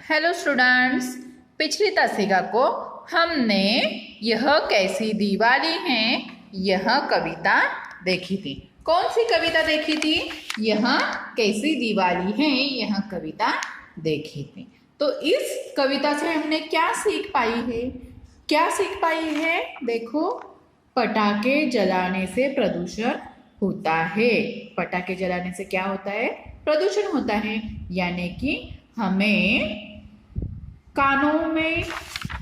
Hello students, पिछली तासिका को हमने यह कैसी दिवाली है यह कविता देखी थी। कौन सी कविता देखी थी? यह कैसी दिवाली है यह कविता देखी थी। तो इस कविता से हमने क्या सीख पाई है? क्या सीख पाई है? देखो, पटाखे जलाने से प्रदूषण होता है। पटाखे जलाने से क्या होता है? प्रदूषण होता है, यानी कि हमें कानों में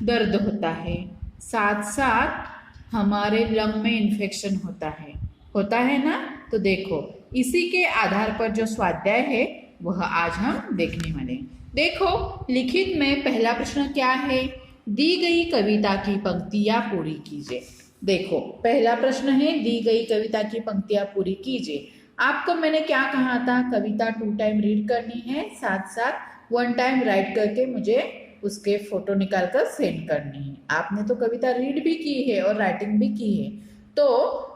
दर्द होता है, साथ साथ हमारे लंग में इन्फेक्शन होता है ना। तो देखो, इसी के आधार पर जो स्वाध्याय है वह आज हम देखने वाले हैं। देखो, लिखित में पहला प्रश्न क्या है? दी गई कविता की पंक्तियां पूरी कीजिए। देखो, पहला प्रश्न है, दी गई कविता की पंक्तियां पूरी कीजिए। आपको मैंने क्या कहा था? कविता 2 टाइम रीड करनी है, साथ साथ 1 टाइम राइट करके मुझे उसके फोटो निकाल कर सेंड करनी है। आपने तो कविता रीड भी की है और राइटिंग भी की है, तो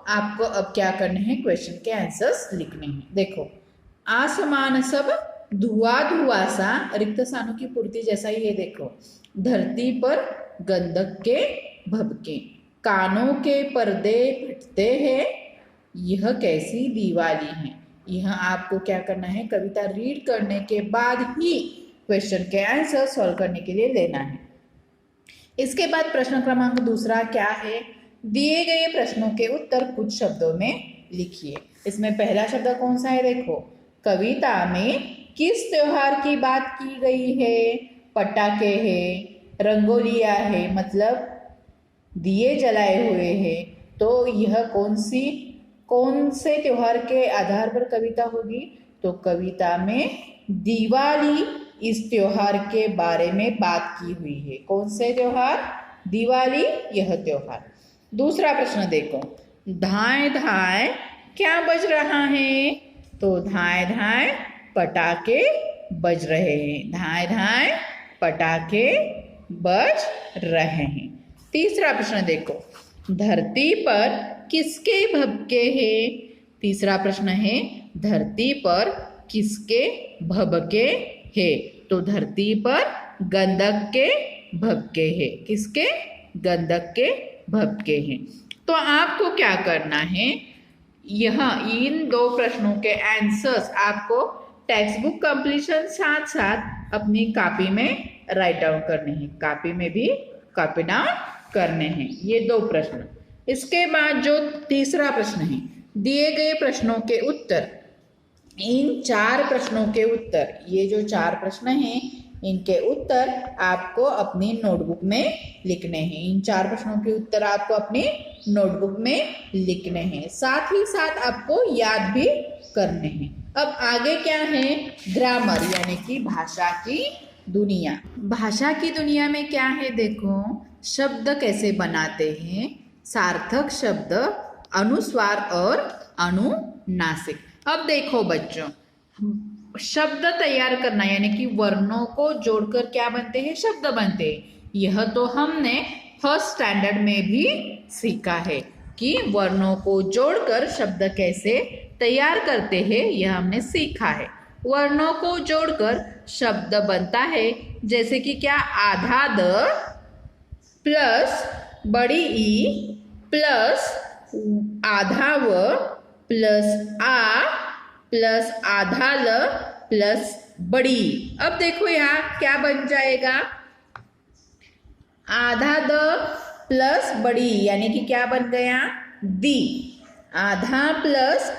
आपको अब क्या करने हैं? क्वेश्चन के आंसर्स लिखने हैं। देखो, आसमान सब धुआं धुआं सा, रिक्त स्थानों की पूर्ति जैसा ही है। देखो, धरती पर गंधक के भभके, कानों के पर्दे फटते हैं, यह कैसी दिवाली है। यह आपको क्या करना है? कविता रीड करने के बाद ही क्वेश्चन के आंसर सॉल्व करने के लिए लेना है। इसके बाद प्रश्न क्रमांक दूसरा क्या है? दिए गए प्रश्नों के उत्तर कुछ शब्दों में लिखिए। इसमें पहला शब्द कौन सा है? देखो, कविता में किस त्योहार की बात की गई है? पटाखे है, रंगोलिया है, मतलब दिए जलाए हुए हैं। तो यह कौन से त्योहार के आधार पर कविता होगी? तो कविता में दिवाली इस त्योहार के बारे में बात की हुई है। कौन से त्योहार? दिवाली, यह त्योहार। दूसरा प्रश्न देखो, धाए धाए क्या बज रहा है? तो धाए धाए पटाखे बज रहे हैं। धाए धाए पटाखे बज रहे हैं। तीसरा प्रश्न देखो, धरती पर किसके भभके हैं? तीसरा प्रश्न है, धरती पर किसके भभके है? तो धरती पर गंधक के भभके हैं। किसके? गंधक के भभके हैं। तो आपको क्या करना है? यह इन 2 प्रश्नों के आंसर्स आपको टेक्स्ट बुक कंप्लीशन साथ साथ अपनी कॉपी में राइट डाउन करने हैं। कॉपी में भी कॉपी डाउन करने हैं ये 2 प्रश्न। इसके बाद जो तीसरा प्रश्न है, दिए गए प्रश्नों के उत्तर। इन 4 प्रश्नों के उत्तर, ये जो 4 प्रश्न हैं, इनके उत्तर आपको अपनी नोटबुक में लिखने हैं। इन 4 प्रश्नों के उत्तर आपको अपनी नोटबुक में लिखने हैं, साथ ही साथ आपको याद भी करने हैं। अब आगे क्या है? ग्रामर, यानी कि भाषा की दुनिया। भाषा की दुनिया में क्या है? देखो, शब्द कैसे बनाते हैं, सार्थक शब्द, अनुस्वार और अनुनासिक। अब देखो बच्चों, शब्द तैयार करना यानी कि वर्णों को जोड़कर क्या बनते हैं? शब्द बनते हैं। यह तो हमने फर्स्ट स्टैंडर्ड में भी सीखा है कि वर्णों को जोड़कर शब्द कैसे तैयार करते हैं, यह हमने सीखा है। वर्णों को जोड़कर शब्द बनता है, जैसे कि क्या? आधा द प्लस बड़ी ई प्लस आधा व प्लस आ प्लस आधा ल प्लस बड़ी। अब देखो यहाँ क्या बन जाएगा? आधा द प्लस बड़ी, यानी कि क्या बन गया? दी। आधा प्लस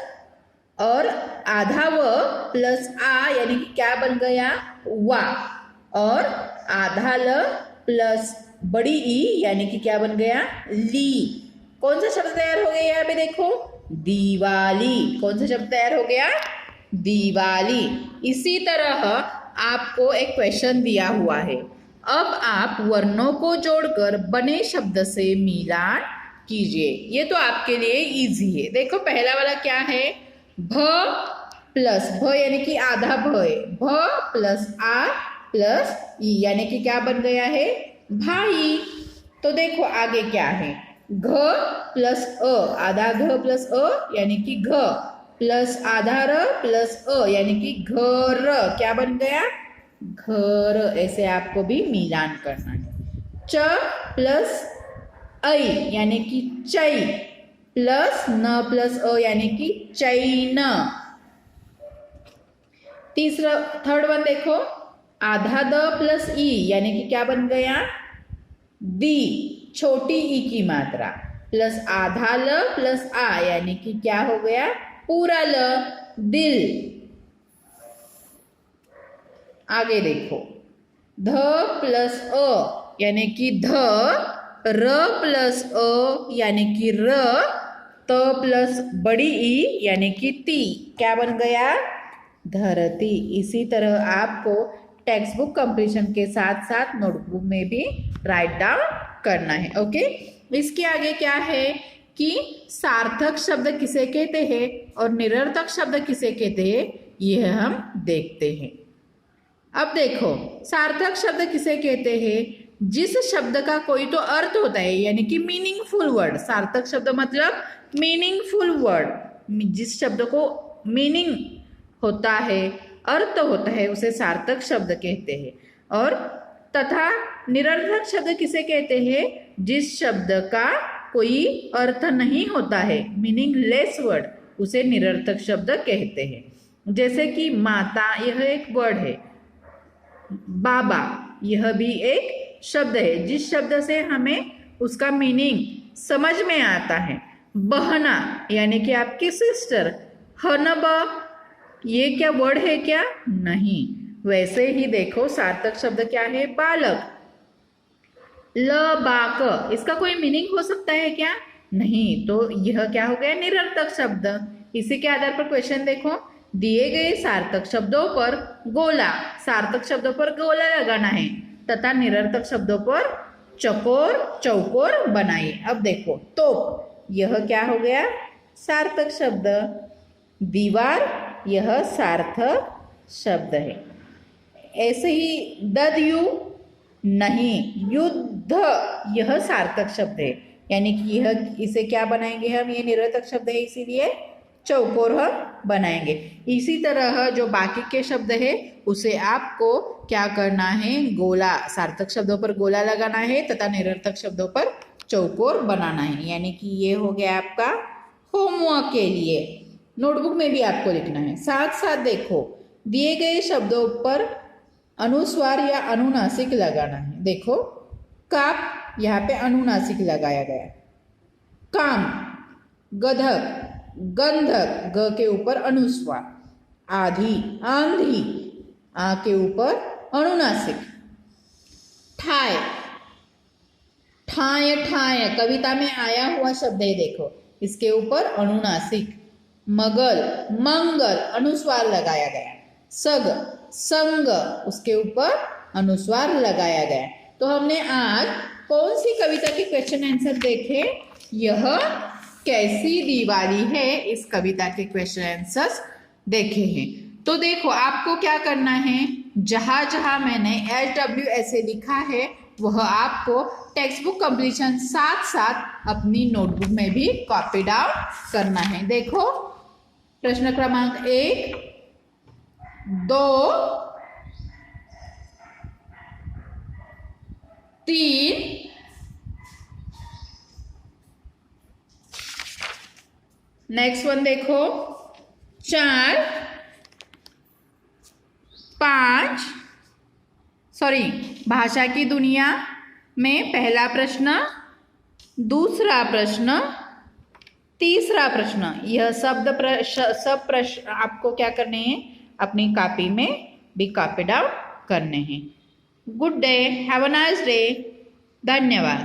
और आधा व प्लस आ, यानी कि क्या बन गया? वा। और आधा ल प्लस बड़ी ई, यानी कि क्या बन गया? ली। कौन सा शब्द तैयार हो गया यहाँ पे? देखो, दिवाली। कौन सा शब्द तैयार हो गया? दिवाली। इसी तरह आपको एक क्वेश्चन दिया हुआ है। अब आप वर्णों को जोड़कर बने शब्द से मिलान कीजिए। ये तो आपके लिए इजी है। देखो, पहला वाला क्या है? भ प्लस भ, यानी कि आधा भ है। भ प्लस आ प्लस ई, यानी कि क्या बन गया है? भाई। तो देखो आगे क्या है? घ प्लस अ, आधा घ प्लस अ, यानी कि घ, प्लस आधा र प्लस अ, यानी कि घर। क्या बन गया? घर, ऐसे आपको भी मिलान करना है। च प्लस ऐ यानी कि चै प्लस न प्लस अ यानी कि चैन। तीसरा थर्ड वन देखो, आधा द प्लस ई यानी कि क्या बन गया, दी, छोटी ई की मात्रा, प्लस आधा ल प्लस आ यानी कि क्या हो गया, पूरा ल, दिल। आगे देखो, ध प्लस अ यानी कि ध, र प्लस अ यानी कि र, त प्लस बड़ी ई यानी कि ती, क्या बन गया, धरती। इसी तरह आपको टेक्स्ट बुक कंप्लीशन के साथ साथ नोटबुक में भी राइट डाउन करना है। ओके, इसके आगे क्या है कि सार्थक शब्द किसे कहते हैं और निरर्थक शब्द किसे कहते हैं, यह हम देखते हैं। अब देखो, सार्थक शब्द किसे कहते हैं, जिस शब्द का कोई तो अर्थ होता है यानी कि मीनिंगफुल वर्ड। सार्थक शब्द मतलब मीनिंगफुल वर्ड, जिस शब्द को मीनिंग होता है, अर्थ होता है, उसे सार्थक शब्द कहते हैं। और तथा निरर्थक शब्द किसे कहते हैं, जिस शब्द का कोई अर्थ नहीं होता है, मीनिंगलेस वर्ड, उसे निरर्थक शब्द कहते हैं। जैसे कि माता, यह एक वर्ड है। बाबा, यह भी एक शब्द है, जिस शब्द से हमें उसका मीनिंग समझ में आता है। बहना यानी कि आपकी सिस्टर, हनब, ये क्या वर्ड है क्या, नहीं। वैसे ही देखो, सार्थक शब्द क्या है, बालक। ल बाक, इसका कोई मीनिंग हो सकता है क्या, नहीं, तो यह क्या हो गया, निरर्थक शब्द। इसी के आधार पर क्वेश्चन देखो, दिए गए सार्थक शब्दों पर गोला, सार्थक शब्दों पर गोला लगाना है तथा निरर्थक शब्दों पर चकोर चौकोर बनाइए। अब देखो, तोप, यह क्या हो गया, सार्थक शब्द। दीवार, यह सार्थक शब्द है। ऐसे ही ददयु, नहीं, युद्ध, यह सार्थक शब्द है, यानी कि यह, इसे क्या बनाएंगे हम, ये निरर्थक शब्द है इसीलिए चौकोर हम बनाएंगे। इसी तरह जो बाकी के शब्द है उसे आपको क्या करना है, गोला, सार्थक शब्दों पर गोला लगाना है तथा निरर्थक शब्दों पर चौकोर बनाना है। यानी कि ये हो गया आपका होमवर्क के लिए, नोटबुक में भी आपको लिखना है। साथ साथ देखो, दिए गए शब्दों पर अनुस्वार या अनुनासिक लगाना है। देखो, काप, यहाँ पे अनुनासिक लगाया गया। काम, गधक, गंधक, ग के ऊपर अनुस्वार। आधी, आंधी, आ के ऊपर अनुनासिक। ठाय, ठाय ठाय, कविता में आया हुआ शब्द है, देखो, इसके ऊपर अनुनासिक। मगल, मंगल, अनुस्वार लगाया गया। सग, संग, उसके ऊपर अनुस्वार लगाया गया। तो हमने आज कौन सी कविता के क्वेश्चन आंसर देखे, यह कैसी दिवाली है, इस कविता के क्वेश्चन आंसर्स देखे हैं। तो देखो, आपको क्या करना है, जहां जहां मैंने SW ऐसे लिखा है वह आपको टेक्स्ट बुक कंप्लीशन साथ साथ अपनी नोटबुक में भी कॉपी डाउन करना है। देखो, प्रश्न क्रमांक 1, 2, 3, 4, 5, भाषा की दुनिया में पहला प्रश्न, दूसरा प्रश्न, तीसरा प्रश्न, यह सब प्रश्न आपको क्या करने हैं, अपनी कॉपी में भी कॉपी डाउन करने हैं। Good day, have a nice day, धन्यवाद।